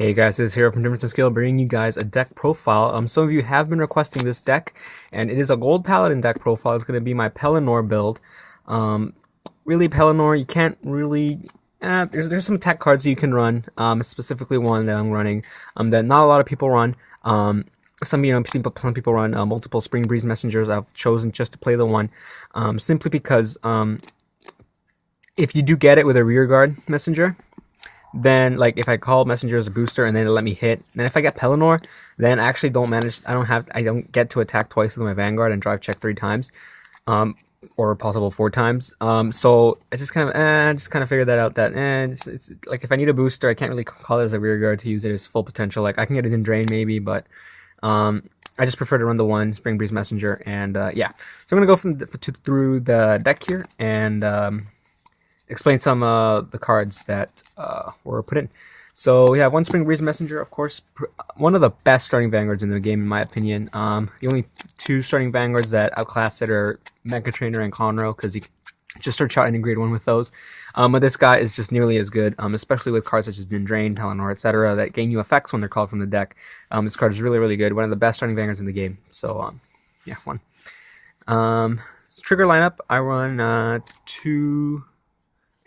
Hey guys, this is HerO from DifferenceInSkill bringing you guys a deck profile. Some of you have been requesting this deck, and it is a gold Paladin deck profile. It's going to be my Pellinore build. Really, Pellinore, you can't really... there's some tech cards you can run, specifically one that I'm running, that not a lot of people run. Some people run multiple Spring Breeze Messengers. I've chosen just to play the one, simply because if you do get it with a Rearguard Messenger, then like if I call Messenger as a booster and then it let me hit, then if I get Pellinore, then I actually don't manage. I don't get to attack twice with my Vanguard and drive check 3 times, or possible 4 times. So I just kind of figured that out. That it's like if I need a booster, I can't really call it as a Rearguard to use it as full potential. Like I can get it in Drain maybe, but I just prefer to run the one Spring Breeze Messenger. And yeah, so I'm gonna go through the deck here and explain some the cards that were put in. So we have one Spring Breeze Messenger, of course, one of the best starting Vanguards in the game, in my opinion. The only 2 starting Vanguards that outclass it are Mega Trainer and HerO, because you can just search out any grade 1 with those. But this guy is just nearly as good, especially with cards such as Drain, Pellinore, etc. that gain you effects when they're called from the deck. This card is really, really good. One of the best starting Vanguards in the game. So, yeah, one. Trigger lineup, I run 2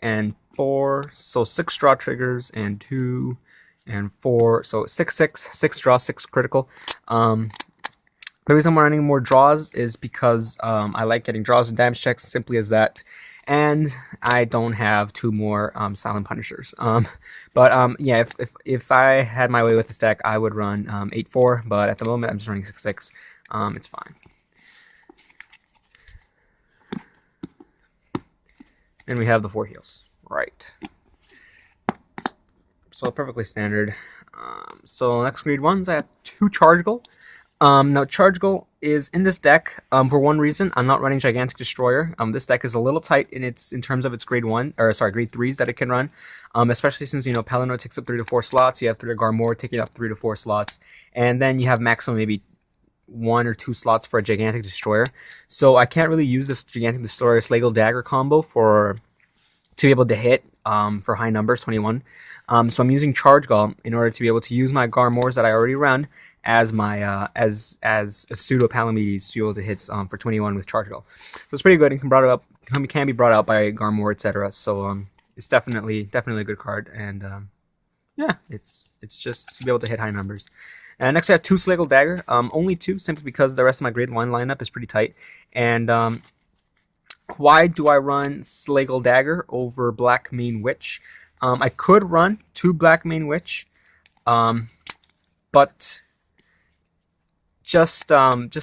and 4, so 6 draw triggers and 2 and 4, so 6 draw, 6 critical. The reason I'm running more draws is because I like getting draws and damage checks, simply as that, and I don't have 2 more silent punishers. Yeah, if I had my way with this deck, I would run 8-4, but at the moment I'm just running 6-6. It's fine. And we have the 4 heals. Right. So perfectly standard. So next grade 1s, I have 2 Charge Goal. Now Charge Goal is in this deck for one reason. I'm not running Gigantic Destroyer. This deck is a little tight in terms of its grade 3s that it can run. Especially since Pellinore takes up 3 to 4 slots. You have 3 Garmore taking up 3 to 4 slots, and then you have maximum maybe 1 or 2 slots for a Gigantic Destroyer. So I can't really use this Gigantic Destroyer Slagle Dagger combo to be able to hit for high numbers, 21. So I'm using Charge Goal in order to be able to use my Garmores that I already run as my as a pseudo Palamedes to be able to hit for 21 with Charge Goal. So it's pretty good and can be brought out by Garmore, etc. So it's definitely a good card, and yeah, it's just to be able to hit high numbers. And next I have 2 Slagle Dagger, only 2, simply because the rest of my grade 1 lineup is pretty tight. And why do I run Slagle Dagger over Black Mane Witch? I could run 2 Black Mane Witch, but just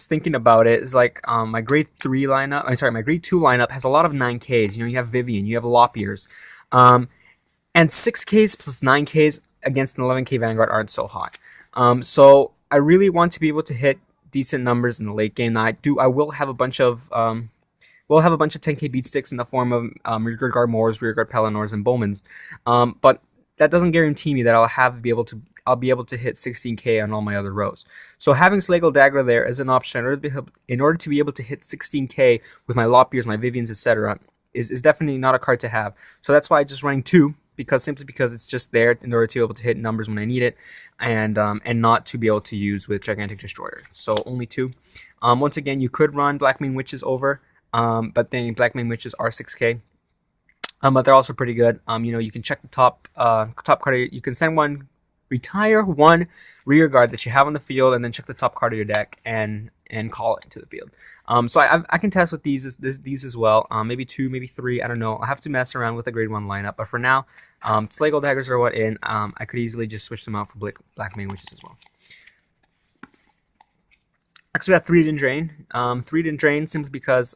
thinking about it is like my grade 3 lineup. My grade 2 lineup has a lot of 9Ks. You have Vivian, you have Lop Ears, and 6Ks plus 9Ks against an 11K Vanguard aren't so hot. So I really want to be able to hit decent numbers in the late game. Now I will have a bunch of 10K beat sticks in the form of Rearguard Garmores, Rearguard Pellinores, and Bowmans. But that doesn't guarantee me that I'll be able to hit 16K on all my other rows. So having Slagle Dagger there as an option in order to be able to hit 16K with my Lop Ears, my Vivians, etc. is definitely not a card to have. So that's why I'm just running 2, simply because it's just there in order to be able to hit numbers when I need it, and not to be able to use with Gigantic Destroyer. So only 2. Once again, you could run Black Mane Witches over. But then Black Mane Witches are 6K. But they're also pretty good. You can check the top card. You can retire 1 Rearguard that you have on the field, and then check the top card of your deck and call it into the field. So I can test with these as well. Maybe 2, maybe 3. I don't know. I have to mess around with the grade 1 lineup. But for now, Slagle Daggers are what in. I could easily just switch them out for Black Mane Witches as well. Next we have 3 Drain. 3 Drain simply because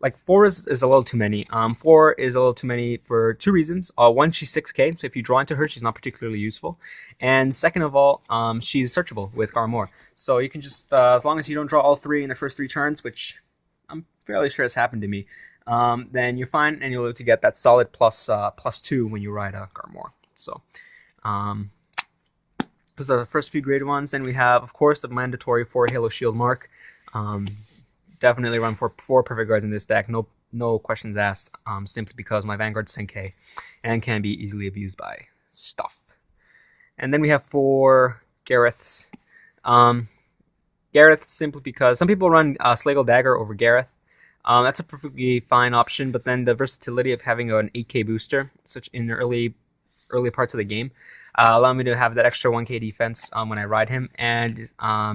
like 4 is a little too many. 4 is a little too many for 2 reasons. One, she's 6K, so if you draw into her, she's not particularly useful. And second of all, she's searchable with Garmore. So you can just, as long as you don't draw all 3 in the first 3 turns, which I'm fairly sure has happened to me, then you're fine, and you'll be able to get that solid +2 when you ride a Garmore. So those are the first few grade 1s. Then we have, of course, the mandatory 4 Halo Shield Mark. Definitely run 4 perfect guards in this deck. No questions asked. Simply because my Vanguard's 10K and can be easily abused by stuff. And then we have 4 Gareths. Gareth simply because some people run Slagle Dagger over Gareth. That's a perfectly fine option, but then the versatility of having an 8k booster, such in the early parts of the game, allow me to have that extra 1k defense when I ride him, and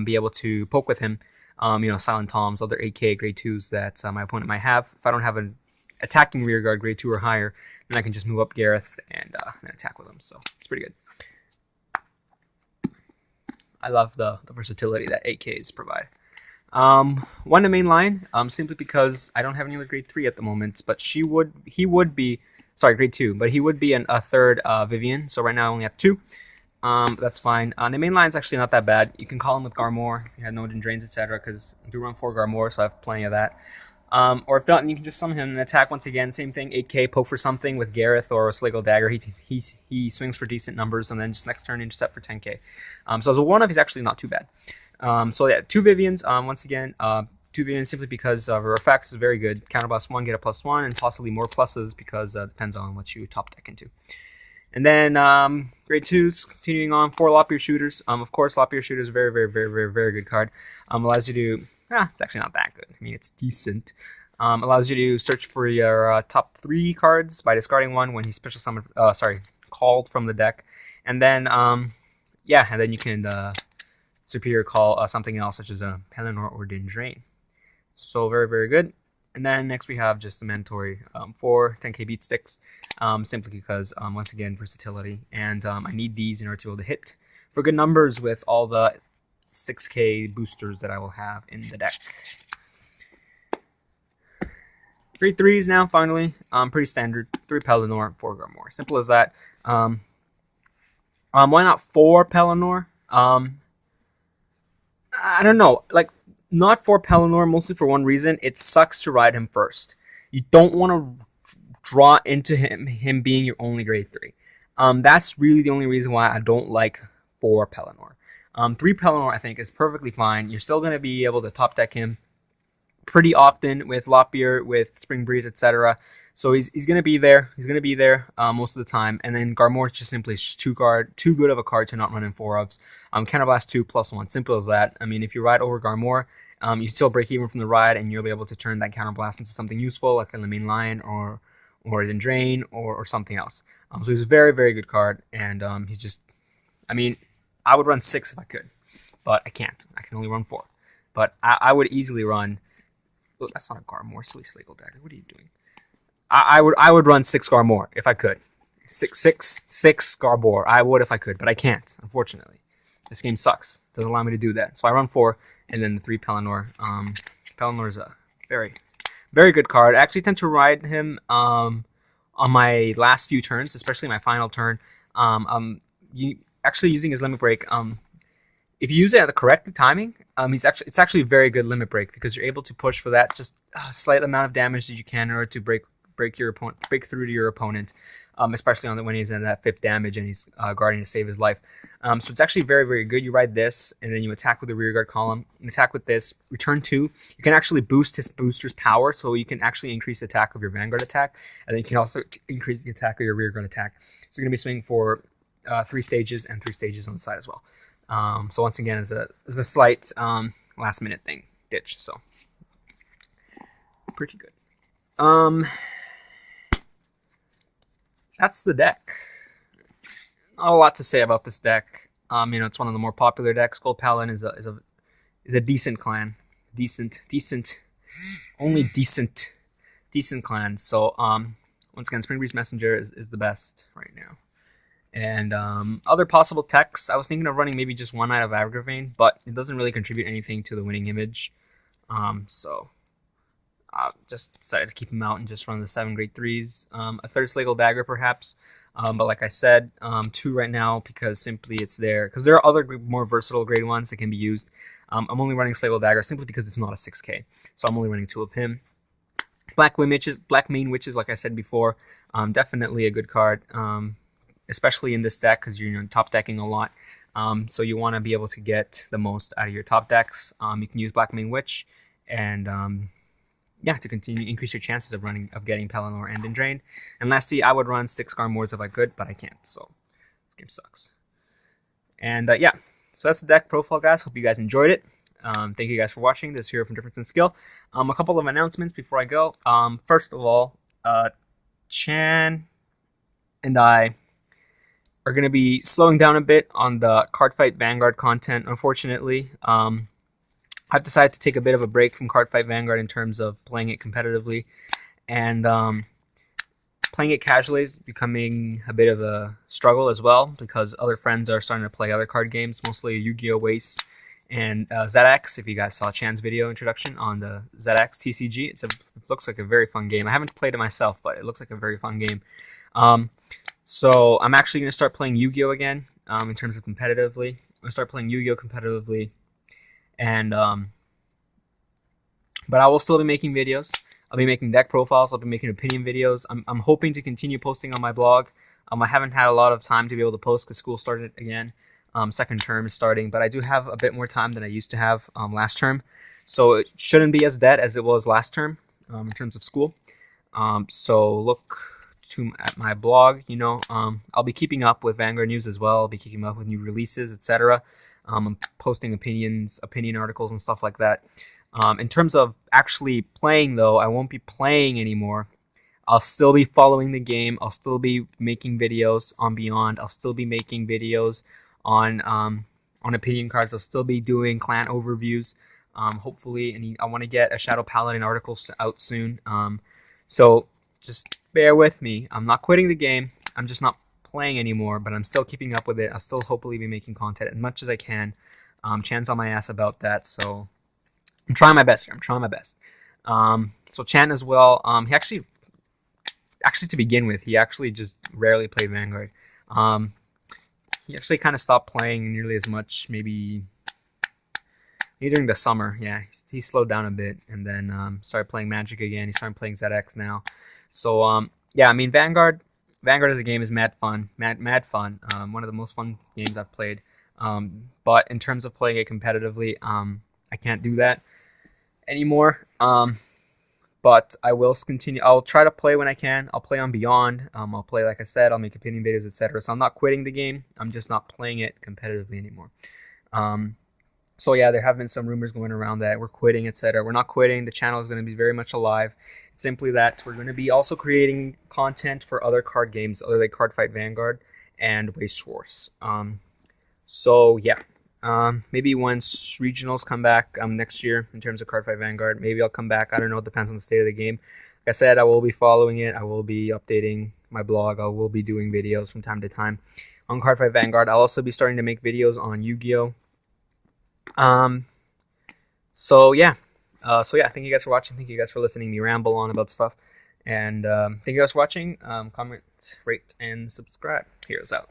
be able to poke with him. Silent Toms, other 8k grade 2s that my opponent might have. If I don't have an attacking rear guard grade 2 or higher, then I can just move up Gareth and attack with him. So it's pretty good. I love the versatility that 8Ks provide. One to main line, simply because I don't have any other grade 3 at the moment, but he would be, sorry, grade 2, but he would be a third Vivian, so right now I only have 2. That's fine. The main line is actually not that bad. You can call him with Garmore if you have no drains, etc., because I do run 4 Garmore, so I have plenty of that. Or if not, you can just summon him and attack once again. Same thing, 8k, poke for something with Gareth or Slagle Dagger. He swings for decent numbers, and then just next turn intercept for 10k. So as a 1-off, he's actually not too bad. So yeah, 2 Vivians, once again, 2 Vivians simply because her effects is very good. Counterblast 1, get a +1, and possibly more pluses because it depends on what you top deck into. And then grade 2s, continuing on, 4 Lop-Ear Shooters. Of course, Lop-Ear Shooters is a very, very, very, very, very good card. Allows you to... it's actually not that good. I mean, it's decent. Allows you to search for your top 3 cards by discarding one when he's special summoned, called from the deck. And then, and then you can superior call something else, such as a Pellinore or Drain. So very, very good. And then next we have just the mandatory 4 10k beat sticks, simply because, once again, versatility. And I need these in order to be able to hit for good numbers with all the 6k boosters that I will have in the deck. Grade 3s now, finally. Pretty standard. 3 Pellinore, 4 Garmore. Simple as that. Why not 4 Pellinore? I don't know. Like, not 4 Pellinore, mostly for one reason. It sucks to ride him first. You don't want to draw into him being your only grade 3. That's really the only reason why I don't like 4 Pellinore. 3 Pellinore, I think, is perfectly fine. You're still going to be able to top deck him pretty often with Lop-Ear, with Spring Breeze, etc. So he's going to be there. He's going to be there most of the time. And then Garmore is just simply too good of a card to not run in 4-ofs. Counterblast 2 +1. Simple as that. I mean, if you ride over Garmore, you still break even from the ride, and you'll be able to turn that Counterblast into something useful, like a main line or then Drain or something else. So he's a very, very good card. And he's just, I mean, I would run 6 if I could, but I can't. I can only run 4. But I would easily run... Oh, that's not a Garmore, silly Slagle Dagger. What are you doing? I would run 6 Garmore if I could. 6 Garmore. I would if I could, but I can't, unfortunately. This game sucks. Doesn't allow me to do that. So I run 4, and then the 3 Pellinore. Pellinore is a very, very good card. I actually tend to ride him on my last few turns, especially my final turn. Actually using his limit break. If you use it at the correct timing, it's actually a very good limit break, because you're able to push for that just slight amount of damage that you can in order to break through to your opponent, especially when he's in that 5th damage and he's guarding to save his life. So it's actually very, very good. You ride this, and then you attack with the rear guard column. You attack with this. Return 2. You can actually boost his booster's power, so you can actually increase the attack of your Vanguard attack, and then you can also increase the attack of your rear guard attack. So you're going to be swinging for 3 stages and 3 stages on the side as well. So once again, it's a slight last minute thing, ditch. So pretty good. That's the deck. Not a lot to say about this deck. It's one of the more popular decks. Gold Paladin is a decent clan, decent, only decent clan. So once again, Spring Breeze Messenger is the best right now. And other possible techs, I was thinking of running maybe just 1 Knight of Agravain, but it doesn't really contribute anything to the winning image. So I just decided to keep him out and just run the 7 grade 3s. A 3rd Slagle Dagger perhaps, but like I said, 2 right now because simply it's there. Because there are other more versatile grade 1s that can be used. I'm only running Slagle Dagger simply because it's not a 6k, so I'm only running 2 of him. Black Mane Witches, like I said before, definitely a good card. Especially in this deck, because you're top decking a lot. So you want to be able to get the most out of your top decks. You can use Black Mane Witch, and to continue increase your chances of getting Pellinore and Drain. And lastly, I would run 6 Garmores if I could, but I can't. So this game sucks. And yeah, so that's the deck profile, guys. Hope you guys enjoyed it. Thank you guys for watching. This is HerO from DifferenceInSkill. A couple of announcements before I go. First of all, Chan and I are going to be slowing down a bit on the Cardfight Vanguard content, unfortunately. I've decided to take a bit of a break from Cardfight Vanguard in terms of playing it competitively, and playing it casually is becoming a bit of a struggle as well, because other friends are starting to play other card games, mostly Yu-Gi-Oh! Waste and ZX. If you guys saw Chan's video introduction on the ZX TCG, it looks like a very fun game. I haven't played it myself, but it looks like a very fun game. So I'm actually going to start playing Yu-Gi-Oh! Again, in terms of competitively. I'm going to start playing Yu-Gi-Oh! Competitively, and but I will still be making videos. I'll be making deck profiles. I'll be making opinion videos. I'm hoping to continue posting on my blog. I haven't had a lot of time to be able to post because school started again. Second term is starting, but I do have a bit more time than I used to have last term. So it shouldn't be as dead as it was last term in terms of school. So look at my blog. I'll be keeping up with Vanguard news as well. I'll be keeping up with new releases, etc. I'm posting opinion articles and stuff like that. In terms of actually playing, though, I won't be playing anymore. I'll still be following the game. I'll still be making videos on Beyond. I'll still be making videos on opinion cards. I'll still be doing clan overviews. Hopefully, and I want to get a Shadow Paladin article out soon. So just bear with me. I'm not quitting the game. I'm just not playing anymore, but I'm still keeping up with it. I'll still hopefully be making content as much as I can. Chan's on my ass about that, so I'm trying my best here. I'm trying my best. So Chan as well. He actually to begin with, he actually just rarely played Vanguard. He actually kind of stopped playing nearly as much, maybe during the summer. Yeah, he slowed down a bit, and then started playing Magic again. He started playing ZX now. So yeah, I mean Vanguard as a game is mad fun. Mad fun. One of the most fun games I've played. But in terms of playing it competitively, I can't do that anymore. But I will continue. I'll try to play when I can. I'll play on Beyond. I'll play, like I said, I'll make opinion videos, etc. So I'm not quitting the game. I'm just not playing it competitively anymore. So yeah, there have been some rumors going around that we're quitting, etc. We're not quitting. The channel is going to be very much alive. It's simply that we're going to be also creating content for other card games, other like Cardfight Vanguard and Waste Wars. So yeah. Maybe once regionals come back next year in terms of Cardfight Vanguard, maybe I'll come back. I don't know. It depends on the state of the game. Like I said, I will be following it. I will be updating my blog. I will be doing videos from time to time on Cardfight Vanguard. I'll also be starting to make videos on Yu-Gi-Oh! So yeah. Thank you guys for watching. Thank you guys for listening to me ramble on about stuff. And thank you guys for watching. Comment, rate, and subscribe. HerO's out.